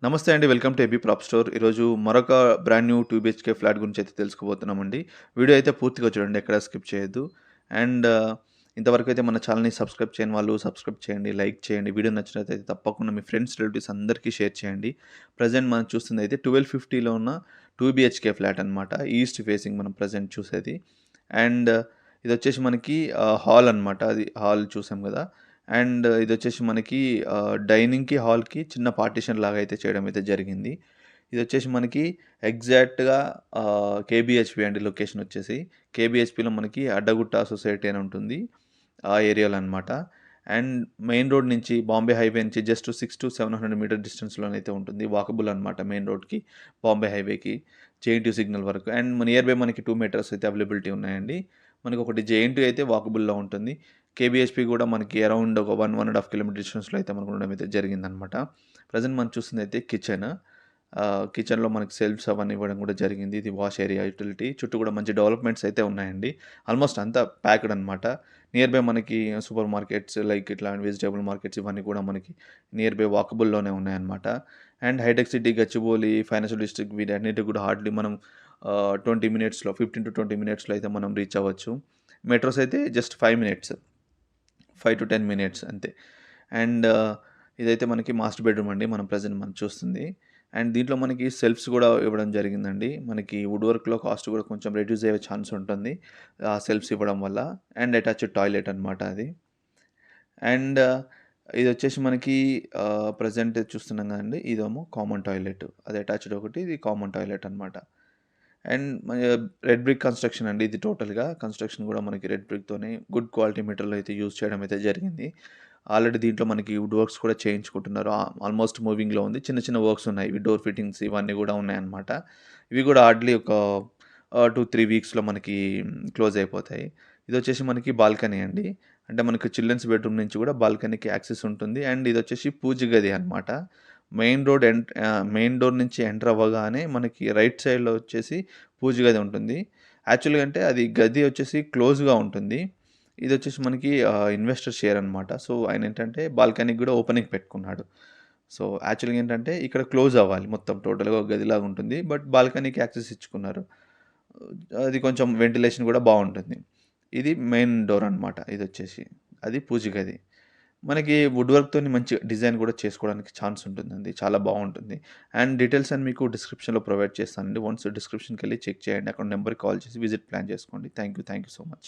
నమస్తే అండి. Welcome to AB prop store. ఈరోజు మరొక బ్రాండ్ న్యూ 2 బీహెచ్‌కే ఫ్లాట్ గురించి అయితే తెలుసుకోబోతున్నామండి. వీడియో అయితే పూర్తిగా చూడండి. ఎక్కడ స్కిప్ చేయొద్దు. అండ్ ఇంతవరకు అయితే మన ఛానెల్‌ని సబ్స్క్రైబ్ చేయని వాళ్ళు సబ్స్క్రైబ్ చేయండి, లైక్ చేయండి. వీడియో నచ్చినట్లయితే తప్పకుండా మీ ఫ్రెండ్స్, రిలేటివ్స్ అందరికీ షేర్ చేయండి. ప్రెజెంట్ మనం చూస్తుందయితే 1250లో ఉన్న 2 బీహెచ్‌కే ఫ్లాట్ అనమాట. ఈస్ట్ ఫేసింగ్ మనం ప్రెజెంట్ చూసేది. అండ్ ఇదొచ్చేసి మనకి హాల్ అనమాట. అది హాల్ చూసాం గదా! అండ్ ఇదొచ్చేసి మనకి డైనింగ్‌కి, హాల్‌కి చిన్న పార్టిషన్ లాగా అయితే చేయడం అయితే జరిగింది. ఇదొచ్చేసి మనకి ఎగ్జాక్ట్‌గా కేబీహెచ్‌పీ అండి లొకేషన్ వచ్చేసి. కేబీహెచ్‌పీలో మనకి అడ్డగుట్ట సొసైటీ అని ఉంటుంది. ఆ ఏరియాలో అనమాట. అండ్ మెయిన్ రోడ్ నుంచి బాంబే హైవే నుంచి జస్ట్ 600-700 మీటర్ డిస్టెన్స్‌లోనైతే ఉంటుంది. వాకబుల్ అనమాట మెయిన్ రోడ్‌కి, బాంబే హైవేకి, జేఎన్‌టీయూ సిగ్నల్ వరకు. అండ్ నియర్ బై మనకి 2 మెట్రోస్ అయితే అవైలబిలిటీ ఉన్నాయండి. మనకొకటి జేఎన్‌టీయూ అయితే వాకబుల్‌లో ఉంటుంది. కేబీహెచ్‌పీ కూడా మనకి అరౌండ్ ఒక 1, 1½ కిలోమీటర్ డిస్టెన్స్‌లో అయితే మనకు ఉండడం అయితే జరిగిందనమాట. ప్రెజెంట్ మనం చూస్తుందయితే కిచెన్. కిచెన్‌లో మనకి సెల్ఫ్స్ అవన్నీ ఇవ్వడం కూడా జరిగింది. ఇది వాష్ ఏరియా, యుటిలిటీ చుట్టూ కూడా మంచి డెవలప్‌మెంట్స్ అయితే ఉన్నాయండి. ఆల్మోస్ట్ అంతా ప్యాక్డ్ అనమాట. నియర్ బై మనకి సూపర్ మార్కెట్స్ లైక్ ఇట్లా వెజిటబుల్ మార్కెట్స్ ఇవన్నీ కూడా మనకి నియర్ బై వాకబుల్‌లోనే ఉన్నాయన్నమాట. అండ్ హైటెక్ సిటీ, గచ్చిబౌలి, ఫైనాన్షియల్ డిస్ట్రిక్ట్ వీటన్నిటికి కూడా హార్డ్లీ మనం 20 మినిట్స్‌లో 15-20 మినిట్స్‌లో అయితే మనం రీచ్ అవ్వచ్చు. మెట్రోస్ అయితే జస్ట్ 5 మినిట్స్. 5-10 మినిట్స్ అంతే. అండ్ ఇదైతే మనకి మాస్టర్ బెడ్‌రూమ్ అండి. మనం చూస్తుంది. అండ్ దీంట్లో మనకి సెల్ఫ్స్ గూడా ఇవ్వడం జరిగిందండి. మనకి వుడ్ వర్క్‌లో కాస్ట్ గూడా కొంచెం రెడ్యూస్ అయ్యే ఛాన్స్ ఉంటుంది. ఆ సెల్ఫ్స్ ఇవ్వడం వల్ల. అండ్ అటాచ్డ్ టాయిలెట్ అనమాట అది. అండ్ ఇదొచ్చేసి మనకి ప్రెజెంట్ చూస్తున్నాం గదండీ! ఇదేమో కామన్ టాయిలెట్. అది అటాచ్డ్ ఒకటి. ఇది కామన్ టాయిలెట్ అనమాట. అండ్ రెడ్ బ్రిక్ కన్‌స్ట్రక్షన్ అండి ఇది టోటల్‌గా. కన్‌స్ట్రక్షన్ గూడా మనకి రెడ్ బ్రిక్‌తోనే గుడ్ క్వాలిటీ మెటీరియల్ అయితే యూజ్ చేయడం అయితే జరిగింది. ఆల్రెడీ దీంట్లో మనకి వుడ్ వర్క్స్ కూడా చేయించుకుంటున్నారు. ఆల్మోస్ట్ మూవింగ్‌లో ఉంది. చిన్న చిన్న వర్క్స్ ఉన్నాయి. ఇవి డోర్ ఫిట్టింగ్స్ ఇవన్నీ గూడా ఉన్నాయన్నమాట. ఇవి గూడా హార్డ్‌లీ ఒక 2-3 వీక్స్‌లో మనకి క్లోజ్ అయిపోతాయి. ఇదొచ్చేసి మనకి బాల్కనీ అండి. అంటే మనకి చిల్డ్రన్స్ బెడ్‌రూమ్ నుంచి గూడా బాల్కనీకి యాక్సెస్ ఉంటుంది. అండ్ ఇదొచ్చేసి పూజ గది అన్నమాట. మెయిన్ డోర్ నుంచి ఎంటర్ అవ్వగానే మనకి రైట్ సైడ్‌లో వచ్చేసి పూజ గది ఉంటుంది. యాక్చువల్‌గా అంటే అది గది వచ్చేసి క్లోజ్‌గా ఉంటుంది. ఇదొచ్చేసి మనకి ఇన్వెస్టర్ షేర్ అనమాట. సో, ఆయనేంటంటే బాల్కనీకి గూడా ఓపెనింగ్ పెట్టుకున్నాడు. సో, యాక్చువల్‌గా ఏంటంటే ఇక్కడ క్లోజ్ అవ్వాలి మొత్తం టోటల్‌గా ఒక గదిలాగా ఉంటుంది. బట్ బాల్కనీకి యాక్సెస్ ఇచ్చుకున్నారు. అది కొంచెం వెంటిలేషన్ గూడా బావుంటుంది. ఇది మెయిన్ డోర్ అనమాట ఇదొచ్చేసి. అది పూజ గది. మనకి వుడ్ వర్క్‌తోని మంచి డిజైన్ గూడా చేసుకోవడానికి ఛాన్స్ ఉంటుందండి. చాలా బావుంటుంది. అండ్ డీటెయిల్స్ అన్ని మీకు డిస్క్రిప్షన్‌లో ప్రొవైడ్ చేస్తానండి. వన్స్ డిస్క్రిప్షన్‌కెళ్ళి చెక్ చేయండి. అక్కడ నంబర్‌కి కాల్ చేసి విజిట్ ప్లాన్ చేసుకోండి. Thank you so much.